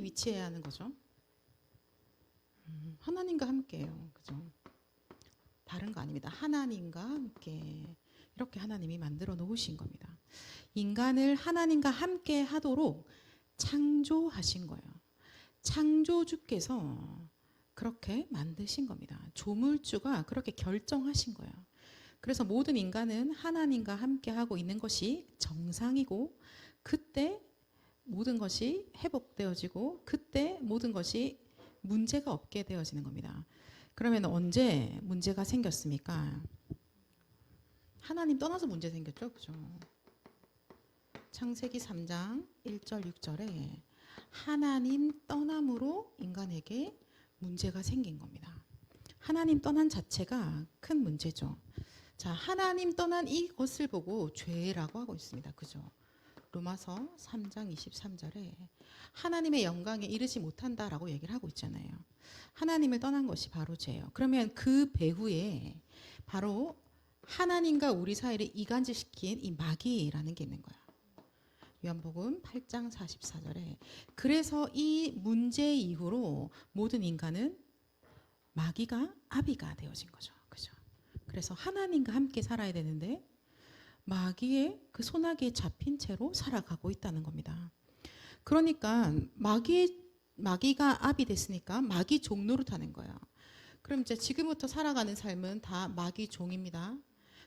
위치해야 하는 거죠. 하나님과 함께요. 그죠? 다른 거 아닙니다. 하나님과 함께 이렇게 하나님이 만들어 놓으신 겁니다. 인간을 하나님과 함께 하도록 창조하신 거예요. 창조주께서 그렇게 만드신 겁니다. 조물주가 그렇게 결정하신 거예요. 그래서 모든 인간은 하나님과 함께 하고 있는 것이 정상이고, 그때 모든 것이 회복되어지고, 그때 모든 것이 문제가 없게 되어지는 겁니다. 그러면 언제 문제가 생겼습니까? 하나님 떠나서 문제 생겼죠. 그죠? 창세기 3장 1절 6절에 하나님 떠남으로 인간에게 문제가 생긴 겁니다. 하나님 떠난 자체가 큰 문제죠. 자, 하나님 떠난 이것을 보고 죄라고 하고 있습니다. 그죠? 로마서 3장 23절에 하나님의 영광에 이르지 못한다라고 얘기를 하고 있잖아요. 하나님을 떠난 것이 바로 죄예요. 그러면 그 배후에 바로 하나님과 우리 사이를 이간질시킨 이 마귀라는 게 있는 거예요. 요한복음 8장 44절에 그래서 이 문제 이후로 모든 인간은 마귀가 아비가 되어진 거죠. 그죠? 그래서 하나님과 함께 살아야 되는데 마귀의 그 소나기에 잡힌 채로 살아가고 있다는 겁니다. 그러니까 마귀가 아비 됐으니까 마귀 종 노릇하는 거예요. 그럼 이제 지금부터 살아가는 삶은 다 마귀 종입니다.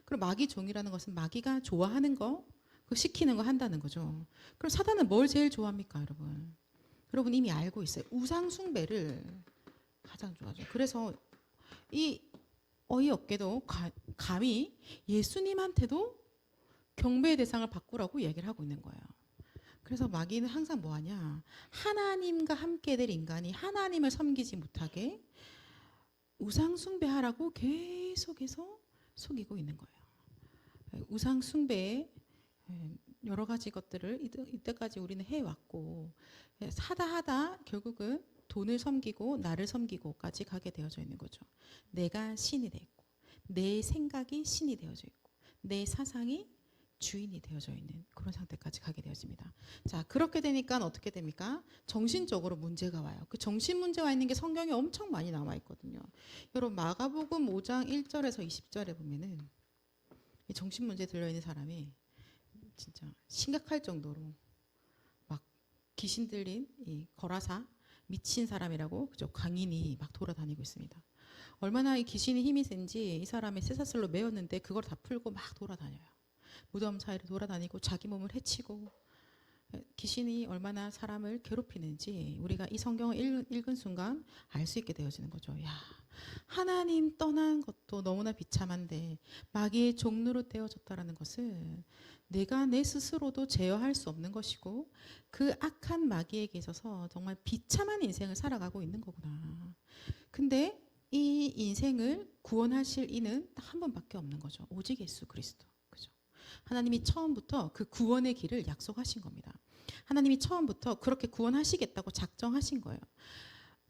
그럼 마귀 종이라는 것은 마귀가 좋아하는 거, 그 시키는 거 한다는 거죠. 그럼 사단은 뭘 제일 좋아합니까, 여러분? 여러분 이미 알고 있어요. 우상 숭배를 가장 좋아하죠. 그래서 이 어이없게도 감히 예수님한테도 경배의 대상을 바꾸라고 얘기를 하고 있는 거예요. 그래서 마귀는 항상 뭐하냐? 하나님과 함께 될 인간이 하나님을 섬기지 못하게 우상 숭배하라고 계속해서 속이고 있는 거예요. 우상 숭배에 여러 가지 것들을 이때까지 우리는 해왔고, 하다 결국은 돈을 섬기고 나를 섬기고까지 가게 되어져 있는 거죠. 내가 신이 됐고, 내 생각이 신이 되어져 있고, 내 사상이 주인이 되어져 있는 그런 상태까지 가게 되어집니다. 자, 그렇게 되니까 어떻게 됩니까? 정신적으로 문제가 와요. 그 정신 문제가 있는 게 성경에 엄청 많이 나와 있거든요. 여러분 마가복음 5장 1절에서 20절에 보면은 이 정신 문제 들려 있는 사람이 진짜 심각할 정도로 막 귀신 들린 이 거라사 미친 사람이라고 그죠? 광인이 막 돌아다니고 있습니다. 얼마나 이 귀신이 힘이 센지 이 사람의 쇠사슬로 매었는데 그걸 다 풀고 막 돌아다녀요. 무덤 사이를 돌아다니고 자기 몸을 해치고, 귀신이 얼마나 사람을 괴롭히는지 우리가 이 성경을 읽은 순간 알 수 있게 되어지는 거죠. 야, 하나님 떠난 것도 너무나 비참한데 마귀의 종로로 되어졌다라는 것은 내가 내 스스로도 제어할 수 없는 것이고 그 악한 마귀에게 있어서 정말 비참한 인생을 살아가고 있는 거구나. 근데 이 인생을 구원하실 이는 딱 한 분밖에 없는 거죠. 오직 예수 그리스도. 하나님이 처음부터 그 구원의 길을 약속하신 겁니다. 하나님이 처음부터 그렇게 구원하시겠다고 작정하신 거예요.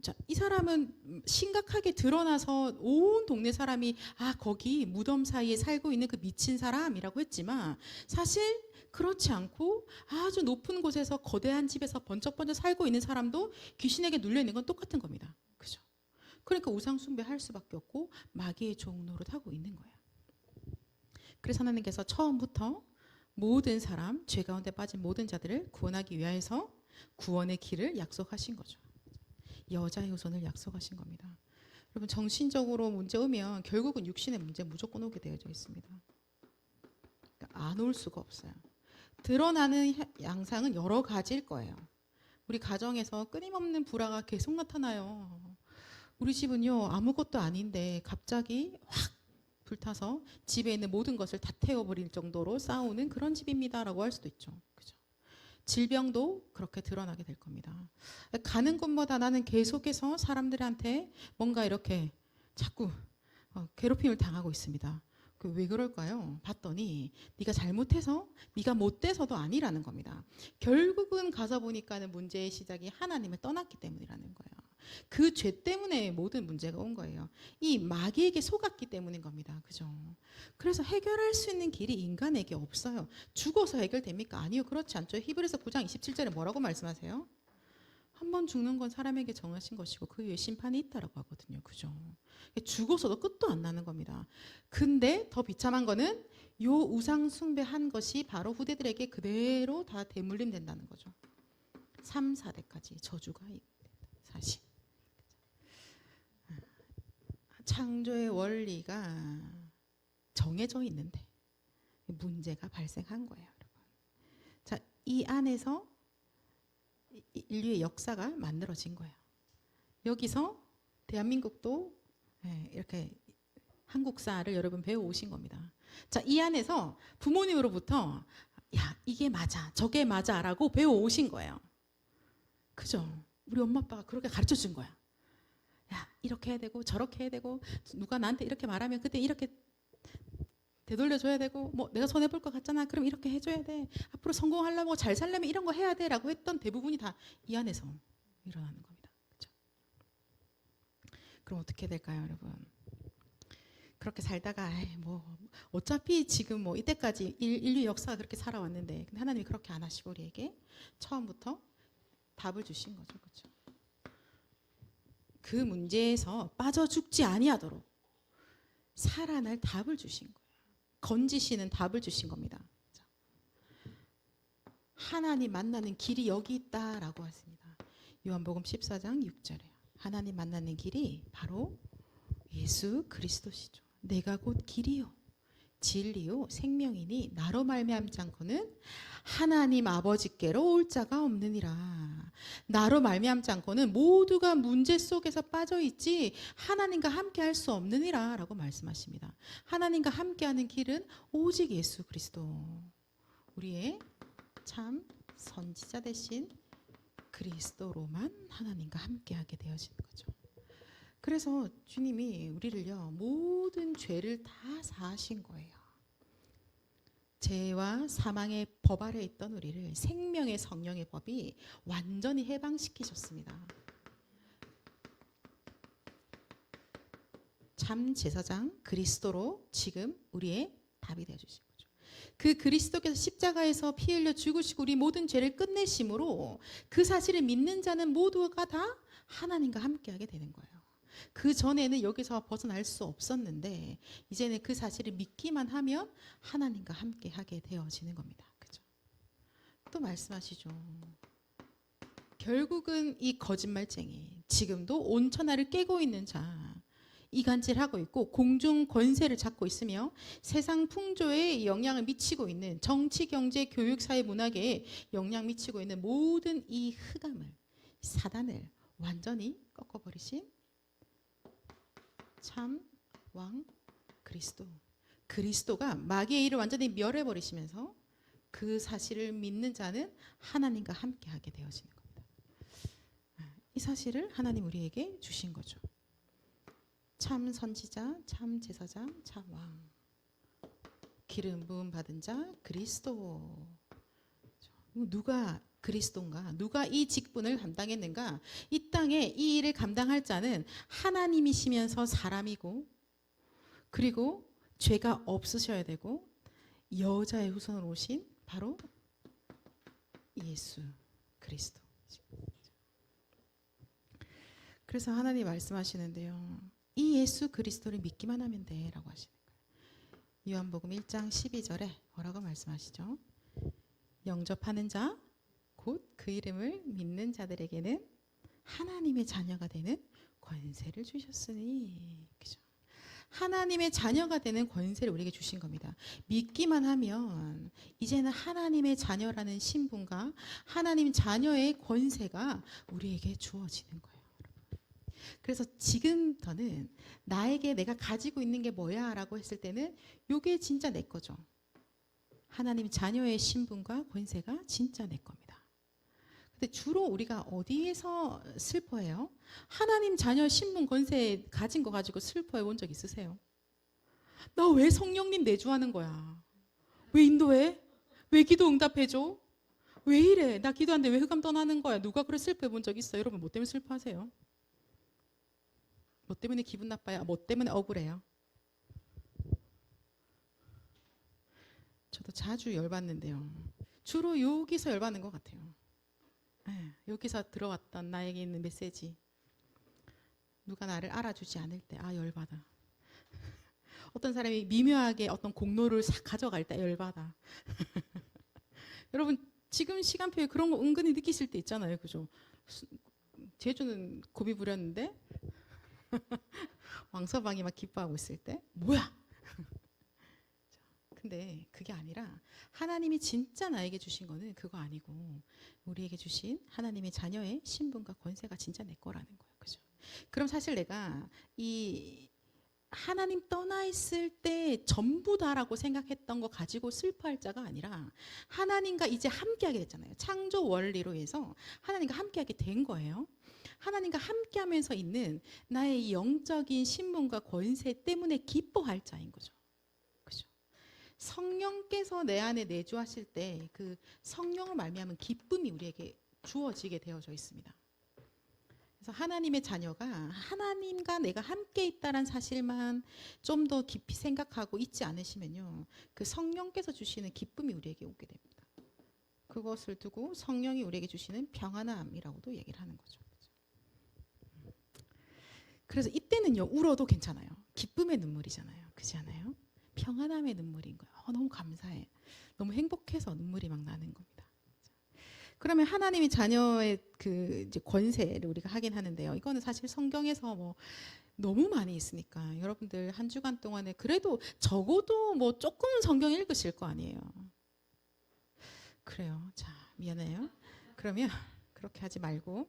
자, 이 사람은 심각하게 드러나서 온 동네 사람이 거기 무덤 사이에 살고 있는 그 미친 사람이라고 했지만 사실 그렇지 않고 아주 높은 곳에서 거대한 집에서 번쩍번쩍 살고 있는 사람도 귀신에게 눌려 있는 건 똑같은 겁니다. 그죠? 그러니까 우상 숭배할 수밖에 없고 마귀의 종 노릇하고 있는 거예요. 그래서 하나님께서 처음부터 모든 사람, 죄 가운데 빠진 모든 자들을 구원하기 위하여서 구원의 길을 약속하신 거죠. 여자의 후손을 약속하신 겁니다. 여러분 정신적으로 문제 오면 결국은 육신의 문제 무조건 오게 되어져 있습니다. 그러니까 안 올 수가 없어요. 드러나는 양상은 여러 가지일 거예요. 우리 가정에서 끊임없는 불화가 계속 나타나요. 우리 집은요 아무것도 아닌데 갑자기 확 불타서 집에 있는 모든 것을 다 태워버릴 정도로 싸우는 그런 집입니다라고 할 수도 있죠. 그죠? 질병도 그렇게 드러나게 될 겁니다. 가는 곳마다 나는 계속해서 사람들한테 뭔가 이렇게 자꾸 괴롭힘을 당하고 있습니다. 왜 그럴까요? 봤더니 네가 잘못해서, 네가 못돼서도 아니라는 겁니다. 결국은 가서 보니까는 문제의 시작이 하나님을 떠났기 때문이라는 거예요. 그 죄 때문에 모든 문제가 온 거예요. 이 마귀에게 속았기 때문인 겁니다. 그죠? 그래서 해결할 수 있는 길이 인간에게 없어요. 죽어서 해결됩니까? 아니요. 그렇지 않죠. 히브리서 9장 27절에 뭐라고 말씀하세요? 한 번 죽는 건 사람에게 정하신 것이고 그 위에 심판이 있다라고 하거든요. 그죠? 죽어서도 끝도 안 나는 겁니다. 근데 더 비참한 거는 요 우상 숭배한 것이 바로 후대들에게 그대로 다 대물림 된다는 거죠. 3, 4대까지 저주가 사실. 창조의 원리가 정해져 있는데 문제가 발생한 거예요, 여러분. 자, 이 안에서 인류의 역사가 만들어진 거예요. 여기서 대한민국도 이렇게 한국사를 여러분 배워 오신 겁니다. 자, 이 안에서 부모님으로부터 야, 이게 맞아, 저게 맞아라고 배워 오신 거예요. 그죠? 우리 엄마 아빠가 그렇게 가르쳐 준 거야. 야, 이렇게 해야 되고 저렇게 해야 되고 누가 나한테 이렇게 말하면 그때 이렇게 되돌려줘야 되고 뭐 내가 손해볼 것 같잖아. 그럼 이렇게 해줘야 돼. 앞으로 성공하려고 잘 살려면 이런 거 해야 돼라고 했던 대부분이 다 이 안에서 일어나는 겁니다. 그렇죠? 그럼 어떻게 될까요, 여러분? 그렇게 살다가 뭐 어차피 지금 뭐 이때까지 인류 역사가 그렇게 살아왔는데 근데 하나님이 그렇게 안 하시고 우리에게 처음부터 답을 주신 거죠. 그렇죠? 그 문제에서 빠져 죽지 아니하도록 살아날 답을 주신 거예요. 건지시는 답을 주신 겁니다. 하나님 만나는 길이 여기 있다라고 했습니다. 요한복음 14장 6절에 하나님 만나는 길이 바로 예수 그리스도시죠. 내가 곧 길이요 진리요 생명이니 나로 말미암지 않고는 하나님 아버지께로 올 자가 없느니라. 나로 말미암지 않고는 모두가 문제 속에서 빠져 있지 하나님과 함께 할 수 없느니라 라고 말씀하십니다. 하나님과 함께하는 길은 오직 예수 그리스도, 우리의 참 선지자 되신 그리스도로만 하나님과 함께하게 되어지는 거죠. 그래서 주님이 우리를요 모든 죄를 다 사하신 거예요. 죄와 사망의 법 아래 있던 우리를 생명의 성령의 법이 완전히 해방시키셨습니다. 참 제사장 그리스도로 지금 우리의 답이 되어주신 거죠. 그 그리스도께서 십자가에서 피 흘려 죽으시고 우리 모든 죄를 끝내심으로 그 사실을 믿는 자는 모두가 다 하나님과 함께하게 되는 거예요. 그 전에는 여기서 벗어날 수 없었는데 이제는 그 사실을 믿기만 하면 하나님과 함께 하게 되어지는 겁니다. 그죠? 또 말씀하시죠. 결국은 이 거짓말쟁이 지금도 온 천하를 깨고 있는 자, 이간질하고 있고 공중 권세를 잡고 있으며 세상 풍조에 영향을 미치고 있는 정치, 경제, 교육, 사회, 문화계에 영향 미치고 있는 모든 이 흑암을, 사단을 완전히 꺾어버리신 참 왕 그리스도, 그리스도가 마귀의 일을 완전히 멸해버리시면서 그 사실을 믿는 자는 하나님과 함께하게 되어지는 겁니다. 이 사실을 하나님 우리에게 주신 거죠. 참 선지자, 참 제사장, 참 왕, 기름 부음 받은 자 그리스도. 누가 그리스도인가? 누가 이 직분을 감당했는가? 이 땅에 이 일을 감당할 자는 하나님이시면서 사람이고 그리고 죄가 없으셔야 되고 여자의 후손으로 오신 바로 예수 그리스도. 그래서 하나님 말씀하시는데요. 이 예수 그리스도를 믿기만 하면 돼 라고 하시는 거예요. 요한복음 1장 12절에 뭐라고 말씀하시죠? 영접하는 자 곧 그 이름을 믿는 자들에게는 하나님의 자녀가 되는 권세를 주셨으니. 그죠? 하나님의 자녀가 되는 권세를 우리에게 주신 겁니다. 믿기만 하면 이제는 하나님의 자녀라는 신분과 하나님 자녀의 권세가 우리에게 주어지는 거예요. 그래서 지금부터는 나에게 내가 가지고 있는 게 뭐야 라고 했을 때는 이게 진짜 내 거죠. 하나님 자녀의 신분과 권세가 진짜 내 겁니다. 근데 주로 우리가 어디에서 슬퍼해요? 하나님 자녀 신분 권세 가진 거 가지고 슬퍼해 본 적 있으세요? 나 왜 성령님 내주하는 거야? 왜 인도해? 왜 기도 응답해줘? 왜 이래? 나 기도하는데 왜 흑암 떠나는 거야? 누가 그래 슬퍼해 본 적 있어요? 여러분 뭐 때문에 슬퍼하세요? 뭐 때문에 기분 나빠요? 뭐 때문에 억울해요? 저도 자주 열받는데요. 주로 여기서 열받는 것 같아요. 여기서 들어왔던 나에게 있는 메시지. 누가 나를 알아주지 않을 때 열받아. 어떤 사람이 미묘하게 어떤 공로를 싹 가져갈 때 열받아. 여러분 지금 시간표에 그런 거 은근히 느끼실 때 있잖아요. 그죠? 제주는 고비 부렸는데 왕서방이 막 기뻐하고 있을 때 뭐야? 근데 그게 아니라 하나님이 진짜 나에게 주신 거는 그거 아니고 우리에게 주신 하나님의 자녀의 신분과 권세가 진짜 내 거라는 거예요. 그죠? 그럼 사실 내가 이 하나님 떠나 있을 때 전부 다라고 생각했던 거 가지고 슬퍼할 자가 아니라 하나님과 이제 함께하게 됐잖아요. 창조 원리로 해서 하나님과 함께하게 된 거예요. 하나님과 함께하면서 있는 나의 이 영적인 신분과 권세 때문에 기뻐할 자인 거죠. 그죠? 성령께서 내 안에 내주하실 때 그 성령을 말미암은 기쁨이 우리에게 주어지게 되어져 있습니다. 그래서 하나님의 자녀가 하나님과 내가 함께 있다는 사실만 좀 더 깊이 생각하고 있지 않으시면요, 그 성령께서 주시는 기쁨이 우리에게 오게 됩니다. 그것을 두고 성령이 우리에게 주시는 평안함이라고도 얘기를 하는 거죠. 그래서 이때는요 울어도 괜찮아요. 기쁨의 눈물이잖아요. 그렇지 않아요? 평안함의 눈물인 거예요. 너무 감사해. 너무 행복해서 눈물이 막 나는 겁니다. 그러면 하나님이 자녀의 그 이제 권세를 우리가 하긴 하는데요. 이거는 사실 성경에서 뭐 너무 많이 있으니까 여러분들 한 주간 동안에 그래도 적어도 뭐 조금은 성경 읽으실 거 아니에요. 그래요. 자, 미안해요. 그러면 그렇게 하지 말고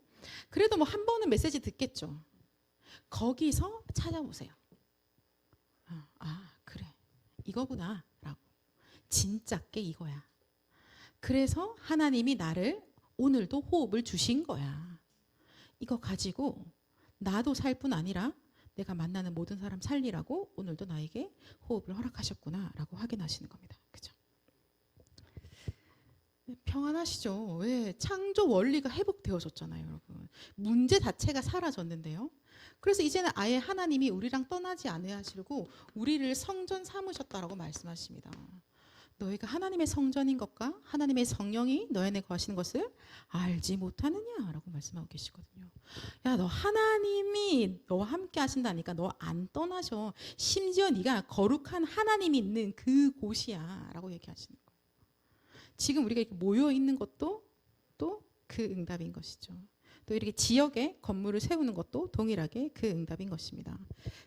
그래도 뭐 한 번은 메시지 듣겠죠. 거기서 찾아보세요. 그래. 이거구나 라고. 진짜께 이거야. 그래서 하나님이 나를 오늘도 호흡을 주신 거야. 이거 가지고 나도 살 뿐 아니라 내가 만나는 모든 사람 살리라고 오늘도 나에게 호흡을 허락하셨구나 라고 확인하시는 겁니다. 그죠? 평안하시죠? 왜? 창조 원리가 회복되어졌잖아요, 여러분. 문제 자체가 사라졌는데요. 그래서 이제는 아예 하나님이 우리랑 떠나지 않으시고 우리를 성전 삼으셨다라고 말씀하십니다. 너희가 하나님의 성전인 것과 하나님의 성령이 너희 안에 거하시는 것을 알지 못하느냐라고 말씀하고 계시거든요. 야, 너 하나님이 너와 함께 하신다니까 너 안 떠나셔. 심지어 네가 거룩한 하나님이 있는 그 곳이야 라고 얘기하시는 거예요. 지금 우리가 이렇게 모여 있는 것도 또 그 응답인 것이죠. 또 이렇게 지역에 건물을 세우는 것도 동일하게 그 응답인 것입니다.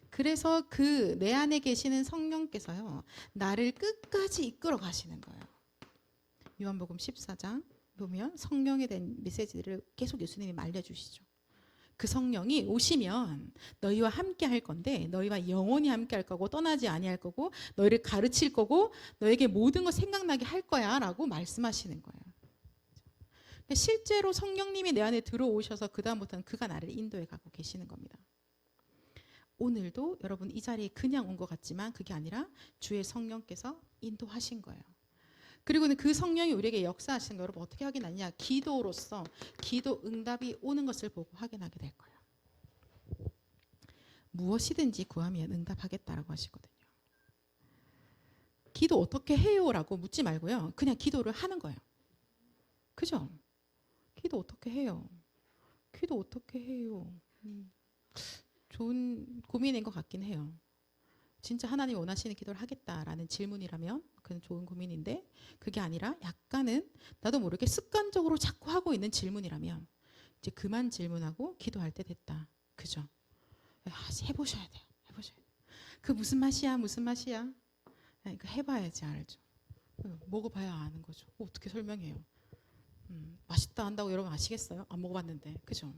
그래서 그 내 안에 계시는 성령께서요, 나를 끝까지 이끌어 가시는 거예요. 요한복음 14장 보면 성령에 대한 메시지를 계속 예수님이 알려주시죠. 그 성령이 오시면 너희와 함께 할 건데 너희와 영원히 함께 할 거고 떠나지 아니할 거고 너희를 가르칠 거고 너에게 모든 거 생각나게 할 거야 라고 말씀하시는 거예요. 실제로 성령님이 내 안에 들어오셔서 그 다음부터는 그가 나를 인도해 가고 계시는 겁니다. 오늘도 여러분 이 자리에 그냥 온 것 같지만 그게 아니라 주의 성령께서 인도하신 거예요. 그리고는 그 성령이 우리에게 역사하시는 거 여러분 어떻게 확인하냐? 기도로서 기도 응답이 오는 것을 보고 확인하게 될 거예요. 무엇이든지 구하면 응답하겠다라고 하시거든요. 기도 어떻게 해요? 라고 묻지 말고요. 그냥 기도를 하는 거예요. 그죠? 기도 어떻게 해요? 기도 어떻게 해요? 좋은 고민인 것 같긴 해요. 진짜 하나님 원하시는 기도를 하겠다라는 질문이라면 그건 좋은 고민인데 그게 아니라 약간은 나도 모르게 습관적으로 자꾸 하고 있는 질문이라면 이제 그만 질문하고 기도할 때 됐다. 그죠? 해보셔야 돼요. 해보셔야 돼요. 그 무슨 맛이야? 무슨 맛이야? 그러니까 해봐야지 알죠. 먹어봐야 아는 거죠. 어떻게 설명해요? 맛있다 한다고 여러분 아시겠어요? 안 먹어봤는데. 그죠?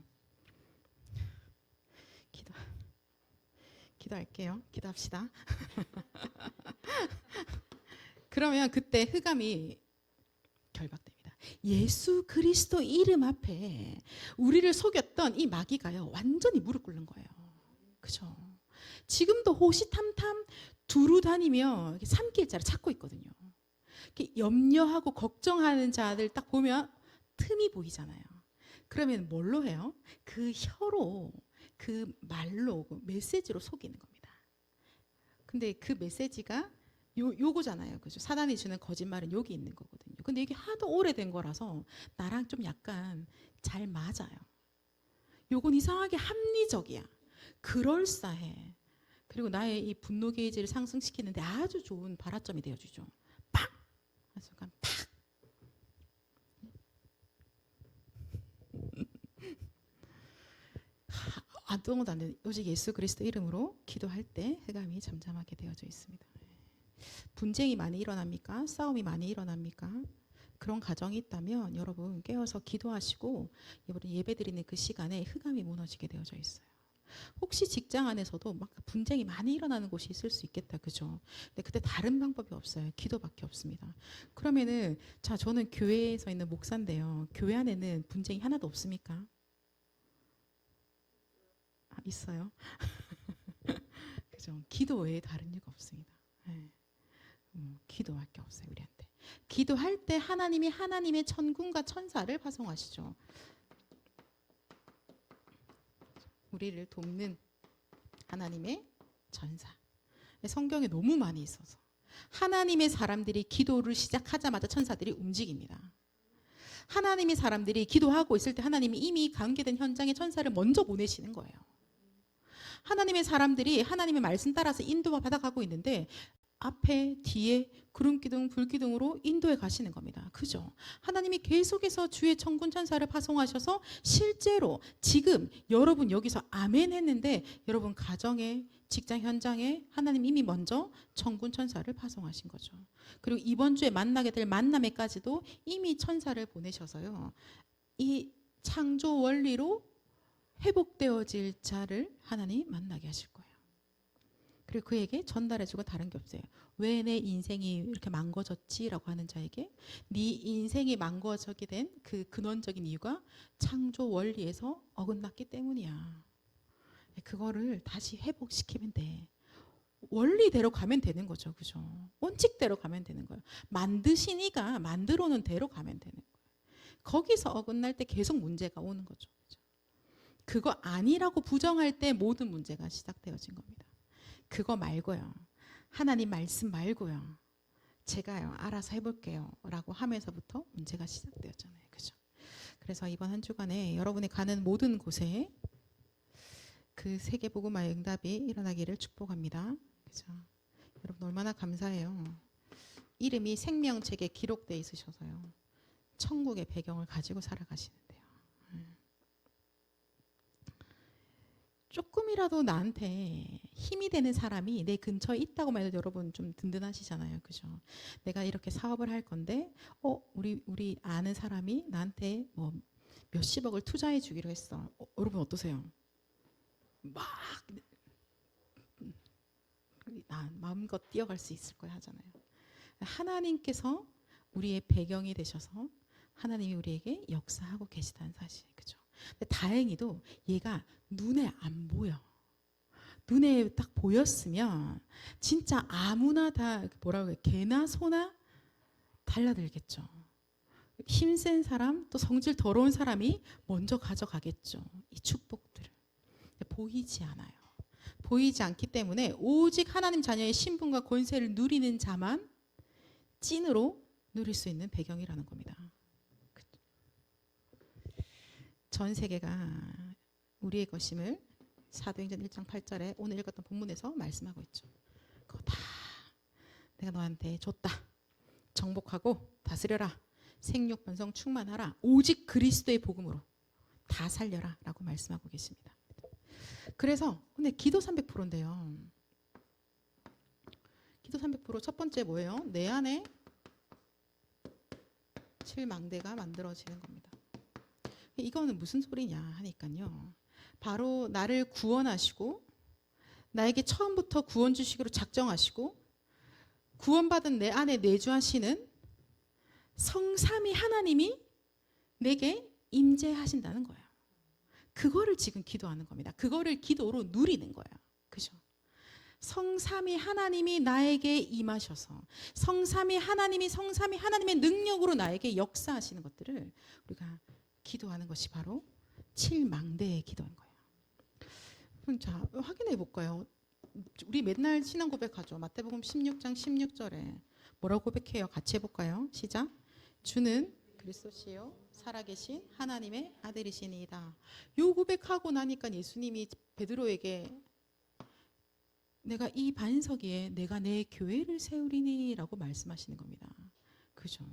기도할게요. 기도합시다. 그러면 그때 흑암이 결박됩니다. 예수 그리스도 이름 앞에 우리를 속였던 이 마귀가요 완전히 무릎 꿇는 거예요. 그죠? 지금도 호시탐탐 두루 다니며 산길자를 찾고 있거든요. 염려하고 걱정하는 자들 딱 보면 틈이 보이잖아요. 그러면 뭘로 해요? 그 혀로 그 말로 그 메시지로 속이는 겁니다. 근데 그 메시지가 요거잖아요. 그죠? 사단이 주는 거짓말은 여기 있는 거거든요. 근데 이게 하도 오래된 거라서 나랑 좀 약간 잘 맞아요. 요건 이상하게 합리적이야. 그럴싸해. 그리고 나의 이 분노 게이지를 상승시키는데 아주 좋은 발화점이 되어주죠. 팍! 한 순간 팍! 아무것도 안 되는 오직 예수 그리스도 이름으로 기도할 때 흑암이 잠잠하게 되어져 있습니다. 분쟁이 많이 일어납니까? 싸움이 많이 일어납니까? 그런 가정이 있다면 여러분 깨어서 기도하시고 여러분 예배드리는 그 시간에 흑암이 무너지게 되어져 있어요. 혹시 직장 안에서도 막 분쟁이 많이 일어나는 곳이 있을 수 있겠다, 그죠? 근데 그때 다른 방법이 없어요. 기도밖에 없습니다. 그러면은 자, 저는 교회에서 있는 목사인데요. 교회 안에는 분쟁이 하나도 없습니까? 아, 있어요. 그죠? 기도 외에 다른 이유가 없습니다. 네. 기도밖에 없어요, 우리한테. 기도할 때 하나님이 하나님의 천군과 천사를 파송하시죠. 우리를 돕는 하나님의 전사. 성경에 너무 많이 있어서 하나님의 사람들이 기도를 시작하자마자 천사들이 움직입니다. 하나님의 사람들이 기도하고 있을 때 하나님이 이미 관계된 현장에 천사를 먼저 보내시는 거예요. 하나님의 사람들이 하나님의 말씀 따라서 인도와 받아가고 있는데 앞에 뒤에 구름기둥 불기둥으로 인도해 가시는 겁니다. 그죠? 하나님이 계속해서 주의 천군 천사를 파송하셔서 실제로 지금 여러분 여기서 아멘 했는데 여러분 가정에 직장 현장에 하나님 이미 먼저 천군 천사를 파송하신 거죠. 그리고 이번 주에 만나게 될 만남에까지도 이미 천사를 보내셔서요. 이 창조 원리로 회복되어질 자를 하나님 만나게 하실 거예요. 그리고 그에게 전달해주고 다른 게 없어요. 왜 내 인생이 이렇게 망가졌지라고 하는 자에게 네 인생이 망가지게 된 그 근원적인 이유가 창조 원리에서 어긋났기 때문이야. 그거를 다시 회복시키면 돼. 원리대로 가면 되는 거죠. 그죠? 원칙대로 가면 되는 거예요. 만드신 이가 만들어 놓은 대로 가면 되는 거예요. 거기서 어긋날 때 계속 문제가 오는 거죠. 그죠? 그거 아니라고 부정할 때 모든 문제가 시작되어진 겁니다. 그거 말고요. 하나님 말씀 말고요. 제가요 알아서 해볼게요 라고 하면서부터 문제가 시작되었잖아요. 그죠? 그래서 이번 한 주간에 여러분이 가는 모든 곳에 그 세계복음화의 응답이 일어나기를 축복합니다. 그죠? 여러분 얼마나 감사해요. 이름이 생명책에 기록되어 있으셔서요. 천국의 배경을 가지고 살아가시는데요. 조금이라도 나한테 힘이 되는 사람이 내 근처에 있다고만 해도 여러분 좀 든든하시잖아요. 그죠? 내가 이렇게 사업을 할 건데 우리 아는 사람이 나한테 뭐 몇십억을 투자해 주기로 했어. 여러분 어떠세요? 막 마음껏 뛰어갈 수 있을 거야 하잖아요. 하나님께서 우리의 배경이 되셔서 하나님이 우리에게 역사하고 계시다는 사실. 그죠? 근데 다행히도 얘가 눈에 안 보여. 눈에 딱 보였으면 진짜 아무나 다 뭐라고 해, 개나 소나 달라들겠죠. 힘센 사람 또 성질 더러운 사람이 먼저 가져가겠죠. 이 축복들을. 보이지 않아요. 보이지 않기 때문에 오직 하나님 자녀의 신분과 권세를 누리는 자만 찐으로 누릴 수 있는 배경이라는 겁니다. 전 세계가 우리의 것임을 사도행전 1장 8절에 오늘 읽었던 본문에서 말씀하고 있죠. 그거 다 내가 너한테 줬다. 정복하고 다스려라. 생육 번성 충만하라. 오직 그리스도의 복음으로 다 살려라 라고 말씀하고 계십니다. 그래서 근데 기도 300%인데요. 기도 300% 첫 번째 뭐예요? 내 안에 7망대가 만들어지는 겁니다. 이거는 무슨 소리냐 하니까요. 바로 나를 구원하시고 나에게 처음부터 구원 주시기로 작정하시고 구원받은 내 안에 내주하시는 성삼위 하나님이 내게 임재하신다는 거예요. 그거를 지금 기도하는 겁니다. 그거를 기도로 누리는 거예요. 그죠? 성삼위 하나님이 나에게 임하셔서 성삼위 하나님의 능력으로 나에게 역사하시는 것들을 우리가 기도하는 것이 바로 7망대의 기도인 거예요. 자, 확인해 볼까요? 우리 맨날 신앙 고백하죠. 마태복음 16장 16절에 뭐라고 고백해요? 같이 해볼까요? 시작. 주는 그리스도시요 살아계신 하나님의 아들이시니이다. 요 고백하고 나니까 예수님이 베드로에게 내가 이 반석 위에 내가 내 교회를 세우리니 라고 말씀하시는 겁니다. 그죠?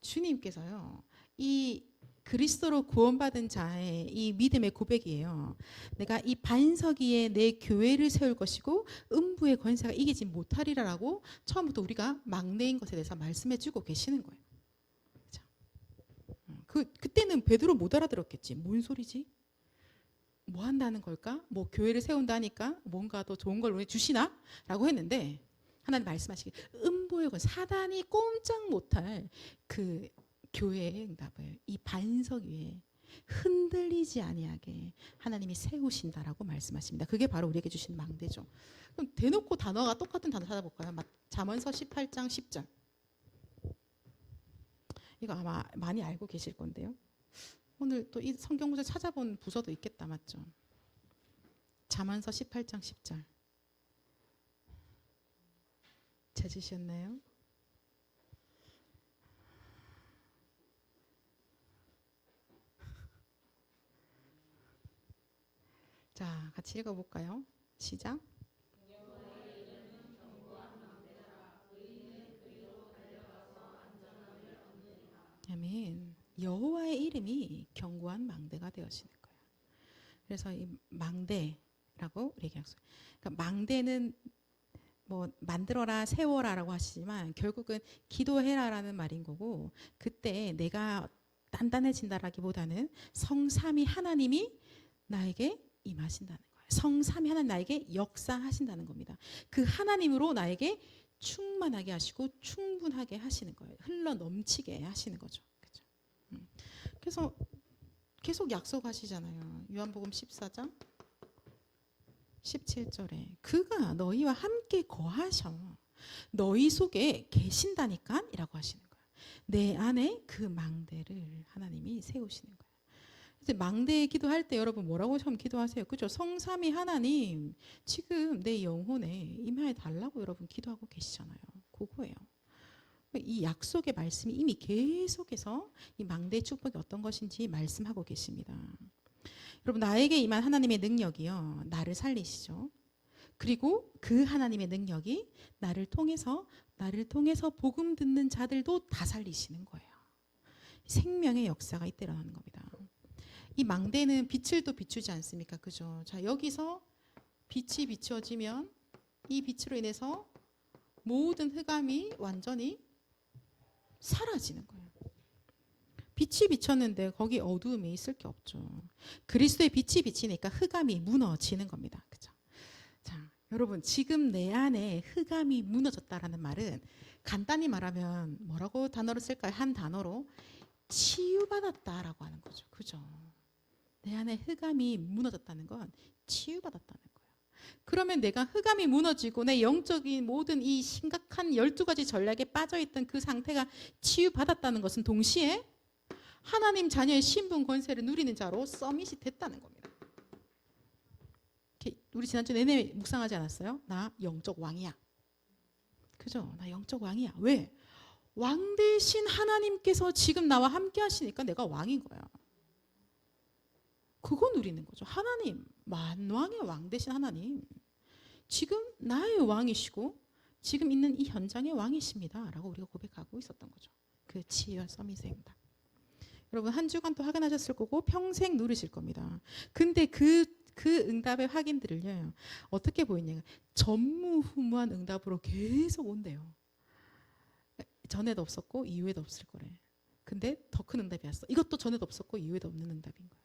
주님께서요, 이 그리스도로 구원받은 자의 이 믿음의 고백이에요. 내가 이 반석 위에 내 교회를 세울 것이고 음부의 권세가 이기지 못하리라라고 처음부터 우리가 막내인 것에 대해서 말씀해주고 계시는 거예요. 그죠? 그때는 베드로 못 알아들었겠지. 뭔 소리지? 뭐 한다는 걸까? 뭐 교회를 세운다니까 뭔가 더 좋은 걸 주시나? 라고 했는데 하나님 말씀하시기 음보의 권 사단이 꼼짝 못할 그 교회의 응답을 이 반석 위에 흔들리지 아니하게 하나님이 세우신다라고 말씀하십니다. 그게 바로 우리에게 주신 망대죠. 그럼 대놓고 단어가 똑같은 단어 찾아볼까요? 잠언서 18장 10절. 이거 아마 많이 알고 계실 건데요. 오늘 또 이 성경 구절 찾아본 부서도 있겠다, 맞죠? 잠언서 18장 10절. 찾으셨나요? 자, 같이 읽어볼까요? 시작. 아멘. 여호와의 이름이 견고한 망대가 되어지는 거예요. 그래서 이 망대라고 얘기하죠. 그러니까 망대는 뭐 만들어라 세워라라고 하시지만 결국은 기도해라라는 말인 거고, 그때 내가 단단해진다라기보다는 성삼위 하나님이 나에게 임하신다는 거예요. 성삼위 하나님 나에게 역사하신다는 겁니다. 그 하나님으로 나에게 충만하게 하시고 충분하게 하시는 거예요. 흘러 넘치게 하시는 거죠. 그렇죠? 그래서 계속 약속하시잖아요. 요한복음 14장 17절에 그가 너희와 함께 거하셔 너희 속에 계신다니까 이라고 하시는 거예요. 내 안에 그 망대를 하나님이 세우시는 거예요. 이제 망대에 기도할 때 여러분 뭐라고 처음 기도하세요? 그죠? 성삼위 하나님 지금 내 영혼에 임하여 달라고 여러분 기도하고 계시잖아요. 그거예요. 이 약속의 말씀이 이미 계속해서 이 망대의 축복이 어떤 것인지 말씀하고 계십니다. 여러분 나에게 임한 하나님의 능력이요 나를 살리시죠. 그리고 그 하나님의 능력이 나를 통해서 복음 듣는 자들도 다 살리시는 거예요. 생명의 역사가 이때 일어나는 겁니다. 이 망대는 빛을 또 비추지 않습니까? 그죠? 자, 여기서 빛이 비추어지면 이 빛으로 인해서 모든 흑암이 완전히 사라지는 거예요. 빛이 비쳤는데 거기 어두움이 있을 게 없죠. 그리스도의 빛이 비치니까 흑암이 무너지는 겁니다. 그죠? 자, 여러분 지금 내 안에 흑암이 무너졌다라는 말은 간단히 말하면 뭐라고 단어를 쓸까요? 한 단어로 치유받았다라고 하는 거죠. 그죠? 내 안에 흑암이 무너졌다는 건 치유받았다는 거예요. 그러면 내가 흑암이 무너지고 내 영적인 모든 이 심각한 12가지 전략에 빠져있던 그 상태가 치유받았다는 것은 동시에 하나님 자녀의 신분 권세를 누리는 자로 서밋이 됐다는 겁니다. 우리 지난주 내내 묵상하지 않았어요? 나 영적 왕이야. 그죠? 나 영적 왕이야. 왜? 왕 대신 하나님께서 지금 나와 함께 하시니까 내가 왕인 거야. 그거 누리는 거죠. 하나님, 만왕의 왕 대신 하나님. 지금 나의 왕이시고 지금 있는 이 현장의 왕이십니다. 라고 우리가 고백하고 있었던 거죠. 그 치유와 서밋의 응답. 여러분 한 주간 또 확인하셨을 거고 평생 누리실 겁니다. 근데 그 응답의 확인들을요. 어떻게 보이냐. 전무후무한 응답으로 계속 온대요. 전에도 없었고 이후에도 없을 거래. 근데 더 큰 응답이 왔어. 이것도 전에도 없었고 이후에도 없는 응답인 거예요.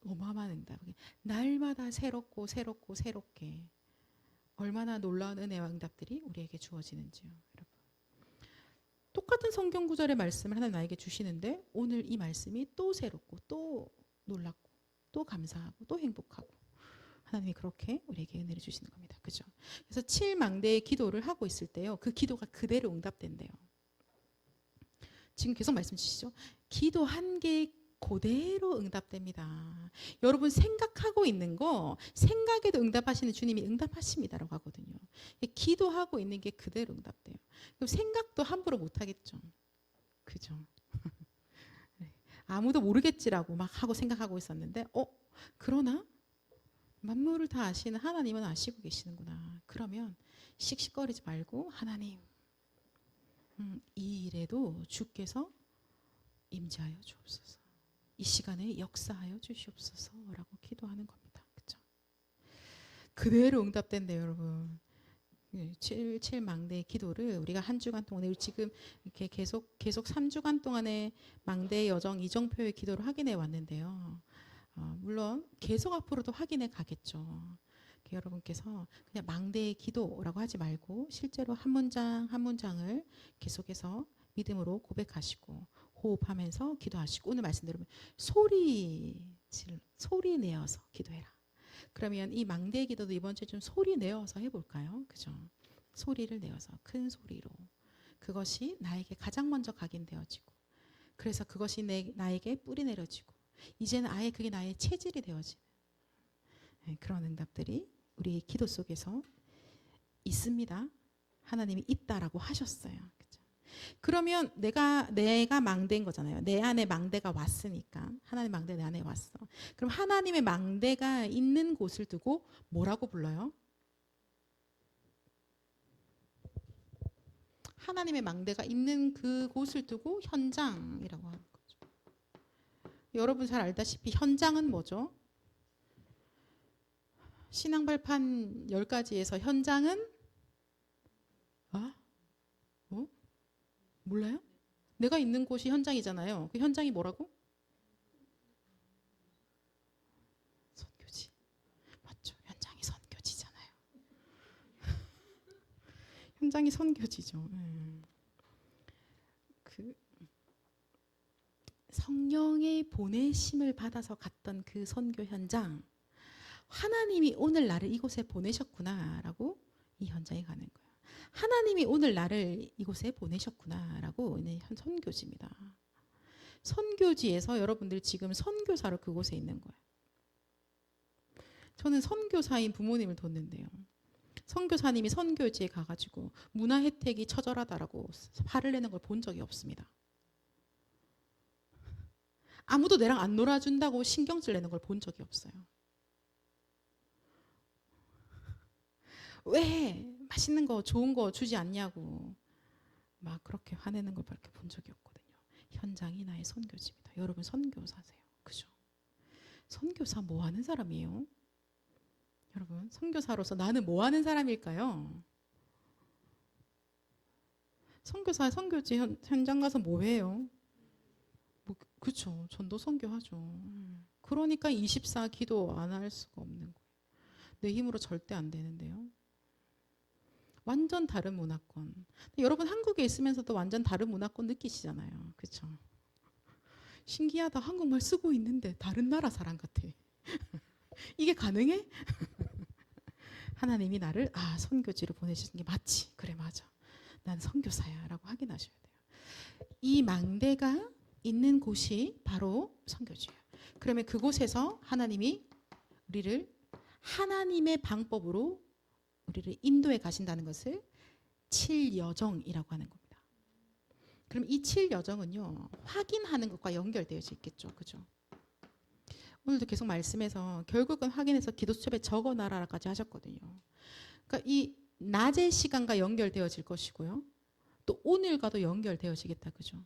어마어마한 응답. 날마다 새롭고 새롭게 얼마나 놀라운 은혜와 응답들이 우리에게 주어지는지요. 여러분. 똑같은 성경 구절의 말씀을 하나님 나에게 주시는데 오늘 이 말씀이 또 새롭고 또 놀랍고 또 감사하고 또 행복하고 하나님이 그렇게 우리에게 은혜를 주시는 겁니다. 그죠? 그래서 7망대의 기도를 하고 있을 때요. 그 기도가 그대로 응답된대요. 지금 계속 말씀 주시죠. 기도 한 개의 그대로 응답됩니다. 여러분 생각하고 있는 거 생각에도 응답하시는 주님이 응답하십니다라고 하거든요. 기도하고 있는 게 그대로 응답돼요. 그럼 생각도 함부로 못 하겠죠. 그죠? 아무도 모르겠지라고 막 하고 생각하고 있었는데 그러나 만물을 다 아시는 하나님은 아시고 계시는구나. 그러면 씩씩거리지 말고 하나님 이 일에도 주께서 임재하여 주옵소서. 이 시간에 역사하여 주시옵소서라고 기도하는 겁니다. 그렇죠? 그대로 응답된대요, 여러분. 7망대의 기도를 우리가 한 주간 동안에 지금 이렇게 계속 3주간 동안의 망대의 여정 이정표의 기도를 확인해 왔는데요. 물론 계속 앞으로도 확인해 가겠죠. 여러분께서 그냥 망대의 기도라고 하지 말고 실제로 한 문장 한 문장을 계속해서 믿음으로 고백하시고 호흡하면서 기도하시고 오늘 말씀드리면 소리 내어서 기도해라. 그러면 이 망대의 기도도 이번 주에 좀 소리 내어서 해볼까요? 그죠? 소리를 내어서 큰 소리로 그것이 나에게 가장 먼저 각인되어지고 그래서 그것이 나에게 뿌리 내려지고 이제는 아예 그게 나의 체질이 되어지는 그런 응답들이 우리의 기도 속에서 있습니다. 하나님이 있다라고 하셨어요. 그죠? 그러면 내가 망대인 거잖아요. 내 안에 망대가 왔으니까 하나님의 망대 내 안에 왔어. 그럼 하나님의 망대가 있는 곳을 두고 뭐라고 불러요? 하나님의 망대가 있는 그곳을 두고 현장이라고 하는 거죠. 여러분 잘 알다시피 현장은 뭐죠? 신앙발판 10가지에서 현장은 몰라요? 내가 있는 곳이 현장이잖아요. 그 현장이 뭐라고? 선교지. 맞죠? 현장이 선교지잖아요. 현장이 선교지죠. 성령의 보내심을 받아서 갔던 그 선교 현장, 하나님이 오늘 나를 이곳에 보내셨구나라고 이 현장에 가는 거예요. 하나님이 오늘 나를 이곳에 보내셨구나라고 있는 선교지입니다. 선교지에서 여러분들 지금 선교사로 그곳에 있는 거예요. 저는 선교사인 부모님을 뒀는데요. 선교사님이 선교지에 가가지고 문화 혜택이 처절하다라고 화를 내는 걸 본 적이 없습니다. 아무도 내랑 안 놀아준다고 신경질 내는 걸 본 적이 없어요. 왜 맛있는 거 좋은 거 주지 않냐고 막 그렇게 화내는 걸 밖에 본 적이 없거든요. 현장이 나의 선교지입니다. 여러분 선교사세요. 그죠? 선교사 뭐 하는 사람이에요? 여러분 선교사로서 나는 뭐 하는 사람일까요? 선교사 선교지 현장 가서 뭐 해요? 그렇죠. 전도 선교하죠. 그러니까 24 기도 안 할 수가 없는 거예요. 내 힘으로 절대 안 되는데요. 완전 다른 문화권. 여러분 한국에 있으면서도 완전 다른 문화권 느끼시잖아요. 그렇죠? 신기하다. 한국말 쓰고 있는데 다른 나라 사람 같아. 이게 가능해? 하나님이 나를 선교지로 보내주신 게 맞지. 그래 맞아. 난 선교사야 라고 확인하셔야 돼요. 이 망대가 있는 곳이 바로 선교지예요. 그러면 그곳에서 하나님이 우리를 하나님의 방법으로 우리를 인도해 가신다는 것을 7여정이라고 하는 겁니다. 그럼 이 7여정은요. 확인하는 것과 연결되어 있겠죠. 그죠? 오늘도 계속 말씀해서 결국은 확인해서 기도수첩에 적어놔라까지 하셨거든요. 그러니까 이 낮의 시간과 연결되어질 것이고요. 또 오늘과도 연결되어지겠다. 그죠?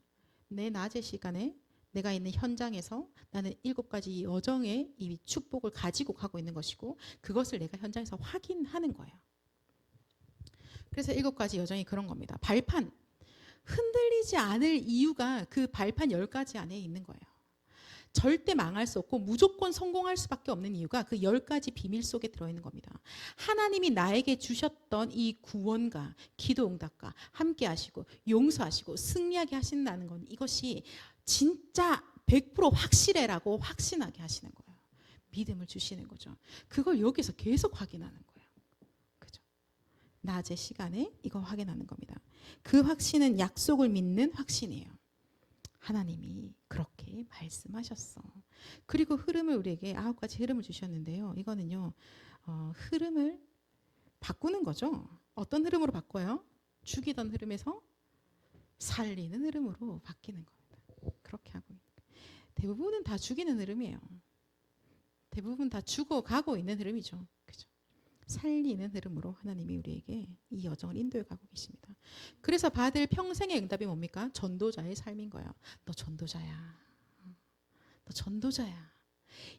내 낮의 시간에 내가 있는 현장에서 나는 7가지 여정의 이 축복을 가지고 가고 있는 것이고 그것을 내가 현장에서 확인하는 거예요. 그래서 7가지 여정이 그런 겁니다. 발판. 흔들리지 않을 이유가 그 발판 10가지 안에 있는 거예요. 절대 망할 수 없고 무조건 성공할 수밖에 없는 이유가 그 10가지 비밀 속에 들어있는 겁니다. 하나님이 나에게 주셨던 이 구원과 기도 응답과 함께 하시고 용서하시고 승리하게 하신다는 건 이것이 진짜 100% 확실해라고 확신하게 하시는 거예요. 믿음을 주시는 거죠. 그걸 여기서 계속 확인하는 거예요. 그죠? 낮의 시간에 이거 확인하는 겁니다. 그 확신은 약속을 믿는 확신이에요. 하나님이 그렇게 이렇게 말씀하셨어. 그리고 흐름을 우리에게 9가지 흐름을 주셨는데요. 이거는요. 흐름을 바꾸는 거죠. 어떤 흐름으로 바꿔요? 죽이던 흐름에서 살리는 흐름으로 바뀌는 겁니다. 그렇게 하고 있는 거예요. 대부분은 다 죽이는 흐름이에요. 대부분 다 죽어가고 있는 흐름이죠. 그죠? 살리는 흐름으로 하나님이 우리에게 이 여정을 인도해 가고 계십니다. 그래서 받을 평생의 응답이 뭡니까? 전도자의 삶인 거예요. 너 전도자야. 너 전도자야.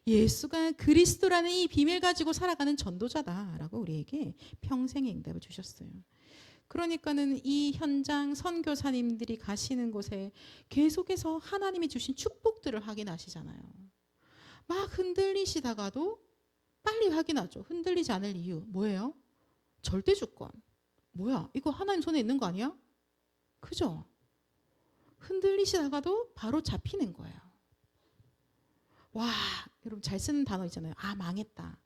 예수가 그리스도라는 이 비밀 가지고 살아가는 전도자다라고 우리에게 평생의 응답을 주셨어요. 그러니까는 이 현장 선교사님들이 가시는 곳에 계속해서 하나님이 주신 축복들을 확인하시잖아요. 막 흔들리시다가도 빨리 확인하죠. 흔들리지 않을 이유 뭐예요? 절대 주권. 뭐야? 이거 하나님 손에 있는 거 아니야? 그죠? 흔들리시다가도 바로 잡히는 거예요. 와, 여러분 잘 쓰는 단어 있잖아요. 아, 망했다.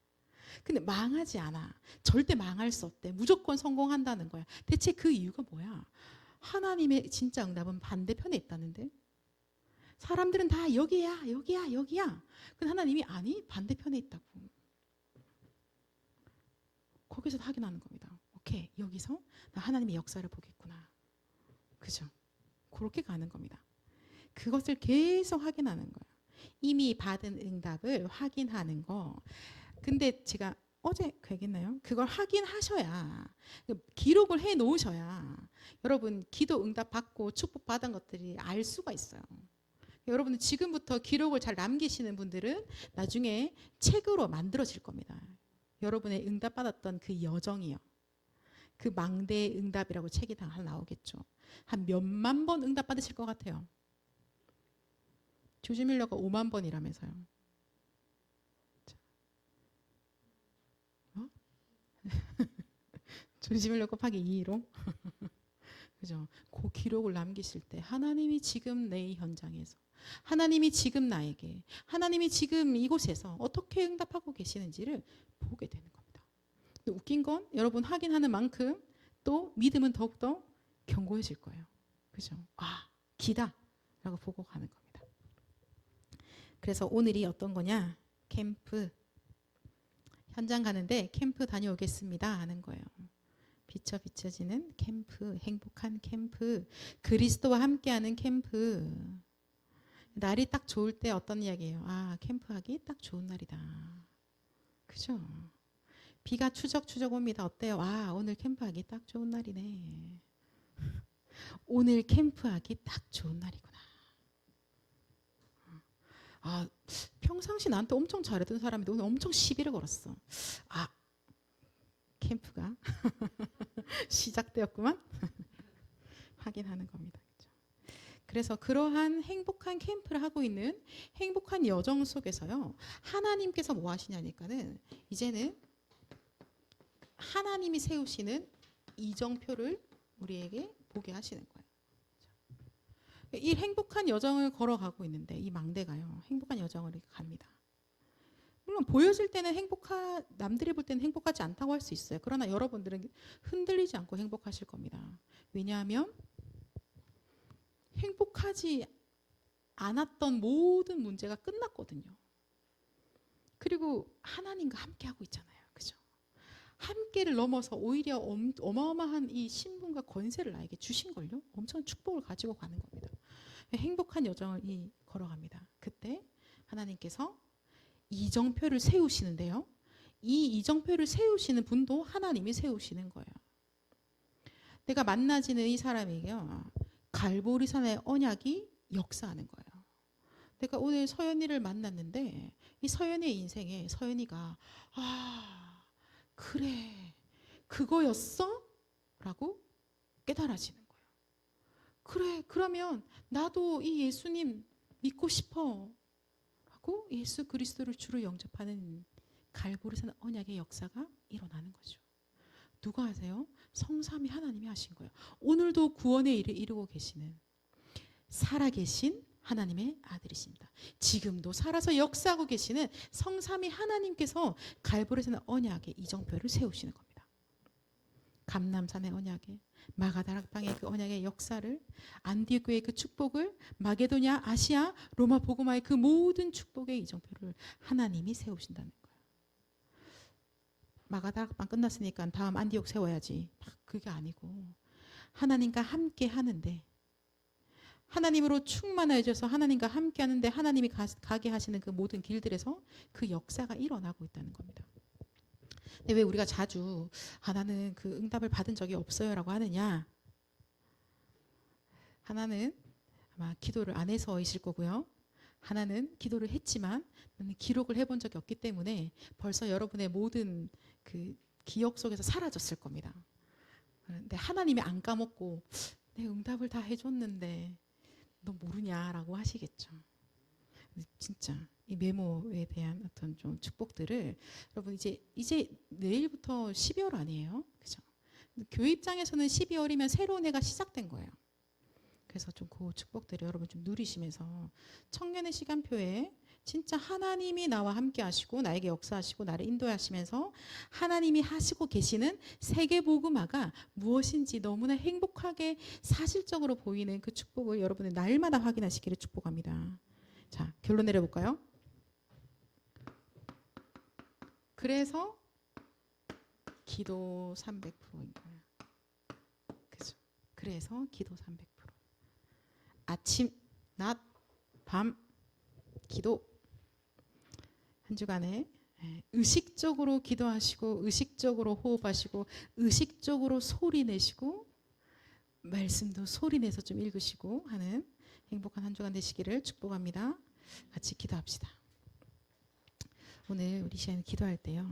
근데 망하지 않아. 절대 망할 수 없대. 무조건 성공한다는 거야. 대체 그 이유가 뭐야? 하나님의 진짜 응답은 반대편에 있다는데? 사람들은 다 여기야, 여기야, 여기야. 근데 하나님이 아니, 반대편에 있다고. 거기서 확인하는 겁니다. 오케이, 여기서 나 하나님의 역사를 보겠구나. 그죠? 그렇게 가는 겁니다. 그것을 계속 확인하는 거예요. 이미 받은 응답을 확인하는 거. 근데 제가 어제 얘기했나요? 그걸 확인하셔야, 기록을 해 놓으셔야 여러분 기도 응답 받고 축복 받은 것들이 알 수가 있어요. 여러분은 지금부터 기록을 잘 남기시는 분들은 나중에 책으로 만들어질 겁니다. 여러분의 응답 받았던 그 여정이요. 그 망대의 응답이라고 책이 다 하나 나오겠죠. 한 몇만 번 응답 받으실 것 같아요. 조지 밀러가 5만 번이라면서요. 조지 밀러 곱하기 2로 그죠? 그 기록을 남기실 때 하나님이 지금 내 현장에서, 하나님이 지금 나에게, 하나님이 지금 이곳에서 어떻게 응답하고 계시는지를 보게 되는 겁니다. 웃긴 건 여러분 확인하는 만큼 또 믿음은 더욱더 견고해질 거예요. 그죠? 아, 기다 라고 보고 가는 겁니다. 그래서 오늘이 어떤 거냐? 캠프. 현장 가는데 캠프 다녀오겠습니다 하는 거예요. 비춰지는 캠프, 행복한 캠프, 그리스도와 함께하는 캠프. 날이 딱 좋을 때 어떤 이야기예요? 아, 캠프하기 딱 좋은 날이다. 그죠? 비가 추적추적 옵니다. 어때요? 아, 오늘 캠프하기 딱 좋은 날이네. 오늘 캠프하기 딱 좋은 날이구나. 아, 평상시 나한테 엄청 잘했던 사람인데 오늘 엄청 시비를 걸었어. 아, 캠프가 시작되었구만. 확인하는 겁니다. 그래서 그러한 행복한 캠프를 하고 있는 행복한 여정 속에서요, 하나님께서 뭐 하시냐니까는 이제는 하나님이 세우시는 이정표를 우리에게 보게 하시는 거예요. 이 행복한 여정을 걸어가고 있는데 이 망대가요, 행복한 여정을 이렇게 갑니다. 물론 보여질 때는 남들이 볼 때는 행복하지 않다고 할 수 있어요. 그러나 여러분들은 흔들리지 않고 행복하실 겁니다. 왜냐하면 행복하지 않았던 모든 문제가 끝났거든요. 그리고 하나님과 함께 하고 있잖아요. 그죠? 함께를 넘어서 오히려 어마어마한 이 신분과 권세를 나에게 주신걸요. 엄청 축복을 가지고 가는 겁니다. 행복한 여정을 걸어갑니다. 그때 하나님께서 이정표를 세우시는데요. 이 이정표를 세우시는 분도 하나님이 세우시는 거예요. 내가 만나지는 이 사람에게요, 갈보리산의 언약이 역사하는 거예요. 내가 오늘 서연이를 만났는데 이 서연이의 인생에 서연이가 아, 그래, 그거였어? 라고 깨달아지는 거예요. 그래, 그러면 나도 이 예수님 믿고 싶어 라고 예수 그리스도를 주로 영접하는 갈보리산 언약의 역사가 일어나는 거죠. 누가 하세요? 성삼위 하나님이 하신 거예요. 오늘도 구원의 일을 이루고 계시는 살아계신 하나님의 아들이십니다. 지금도 살아서 역사하고 계시는 성삼위 하나님께서 갈보리산 언약의 이정표를 세우시는 겁니다. 감람산의 언약에, 마가다락방의 그 언약의 역사를, 안디옥교의 그 축복을, 마게도냐, 아시아, 로마 복음화의 그 모든 축복의 이정표를 하나님이 세우신다는 거예요. 마가다락방 끝났으니까 다음 안디옥 세워야지, 그게 아니고 하나님과 함께 하는데, 하나님으로 충만해져서 하나님과 함께 하는데 하나님이 가게 하시는 그 모든 길들에서 그 역사가 일어나고 있다는 겁니다. 근데 왜 우리가 자주 나는 그 응답을 받은 적이 없어요 라고 하느냐? 하나는 아마 기도를 안 해서이실 거고요. 하나는 기도를 했지만 기록을 해본 적이 없기 때문에 벌써 여러분의 모든 그 기억 속에서 사라졌을 겁니다. 근데 하나님이 안 까먹고 내 응답을 다 해줬는데 너 모르냐라고 하시겠죠. 진짜 이 메모에 대한 어떤 좀 축복들을 여러분 이제 내일부터 12월 아니에요, 그죠? 교회 입장에서는 12월이면 새로운 해가 시작된 거예요. 그래서 좀 그 축복들을 여러분 좀 누리시면서 청년의 시간표에 진짜 하나님이 나와 함께 하시고 나에게 역사하시고 나를 인도하시면서 하나님이 하시고 계시는 세계복음화가 무엇인지 너무나 행복하게 사실적으로 보이는 그 축복을 여러분의 날마다 확인하시기를 축복합니다. 자, 결론 내려볼까요? 그래서 기도 300%인 거예요. 그죠? 그래서 기도 300%. 아침, 낮, 밤, 기도. 한 주간에 의식적으로 기도하시고 의식적으로 호흡하시고 의식적으로 소리 내시고 말씀도 소리 내서 좀 읽으시고 하는 행복한 한 주간 되시기를 축복합니다. 같이 기도합시다. 오늘 우리 시간에 기도할 때요,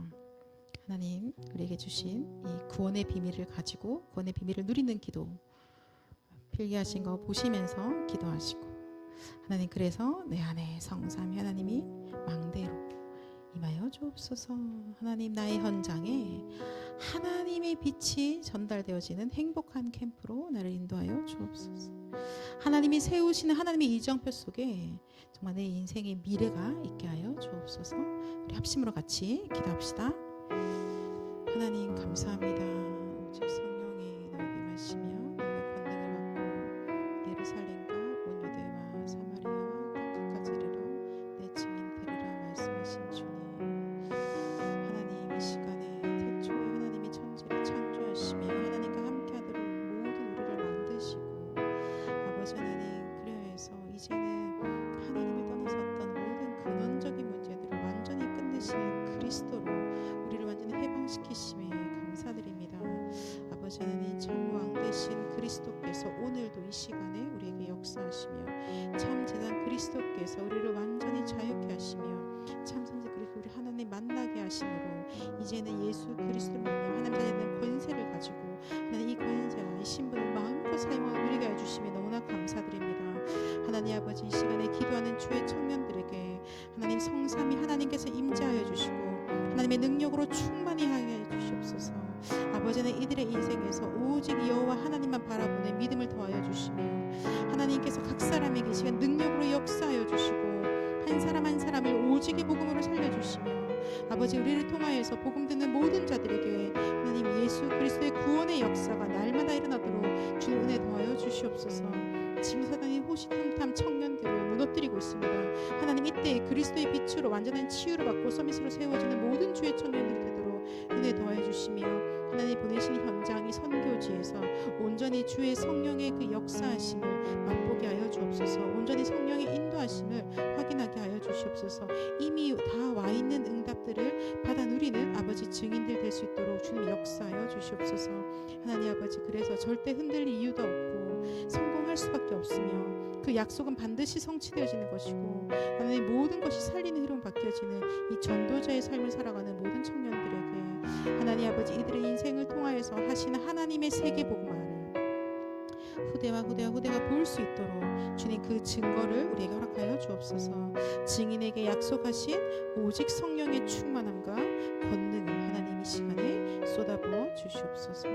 하나님 우리에게 주신 이 구원의 비밀을 가지고 구원의 비밀을 누리는 기도 필기하신 거 보시면서 기도하시고, 하나님 그래서 내 안에 성삼위 하나님이 망대로 임하여 주옵소서. 하나님 나의 현장에 하나님의 빛이 전달되어지는 행복한 캠프로 나를 인도하여 주옵소서. 하나님이 세우시는 하나님의 이정표 속에 정말 내 인생의 미래가 있게 하여 주옵소서. 우리 합심으로 같이 기도합시다. 하나님 감사합니다. 오직 성령이 나에게 마시며 내가 권능을 받고 예루살렘과 온 유대와 사마리아와 땅끝까지 이르러 내 증인 되리라 말씀하신 주님, 하나님 이 시간에 태초에 하나님이 천지를 창조하시며 하나님과 함께하도록 모든 우리를 만드시고 아버지 하나님 그래서 이제는 하나님을 떠나서 어떤 모든 근원적인 문제들을 완전히 끝내시는 그리스도로 우리를 완전히 해방시키심에 감사드립니다. 아버지 하나님 참 왕 되신 그리스도께서 오늘도 이 시간에 우리에게 역사하시며 참 제단 그리스도께서 우리를 완전히 자유케 하시며 참 선지 그리고 우리 하나님 만나게 하심으로 이제는 예수 그리스도를 말미암아 하나님 자녀는 권세를 가지고 하나님 이 권세와 이 신분을 마음껏 사용하고 누리게 해주심에 너무나 감사드립니다. 하나님 아버지 이 시간에 기도하는 주의 청년들에게 하나님 성삼위 하나님께서 임재하여 주시고 하나님의 능력으로 충만히 하게 해주시옵소서. 아버지는 이들의 인생에서 오직 여호와 하나님만 바라보는 믿음을 더하여 주시며 하나님께서 각 사람에게 이 시간 능력으로 역사하여 주시고 한 사람 한 사람을 오직의 복음으로 살려주시며 아버지 우리를 통하여서 복음 듣는 모든 자들에게 하나님 예수 그리스도의 구원의 역사가 날마다 일어나도록 주의 은혜 더하여 주시옵소서. 지금 사단이 호시탐탐 청년들을 무너뜨리고 있습니다. 하나님 이때 그리스도의 빛으로 완전한 치유를 받고 서밋으로 세워지는 모든 주의 청년들이 되도록 은혜 더하여 주시며 하나님 보내신 현장이 선교지에서 온전히 주의 성령의 그 역사하심을 맛보게 하여 주옵소서. 온전히 성령의 인도하심을 확인하게 하여 주시옵소서. 이미 다 와 있는 응답들을 받아 누리는 아버지 증인들 될 수 있도록 주님 역사하여 주시옵소서. 하나님 아버지 그래서 절대 흔들릴 이유도 없고 성공할 수밖에 없으며 그 약속은 반드시 성취되어지는 것이고 하나님 모든 것이 살리는 흐름 바뀌어지는 이 전도자의 삶을 살아가는 모든 청년들에게 하나님 아버지 이들의 인생을 통하여서 하시는 하나님의 세계복음화를 후대가 볼 수 있도록 주님 그 증거를 우리에게 허락하여 주옵소서. 증인에게 약속하신 오직 성령의 충만함과 권능을 하나님 이 시간에 쏟아부어 주시옵소서.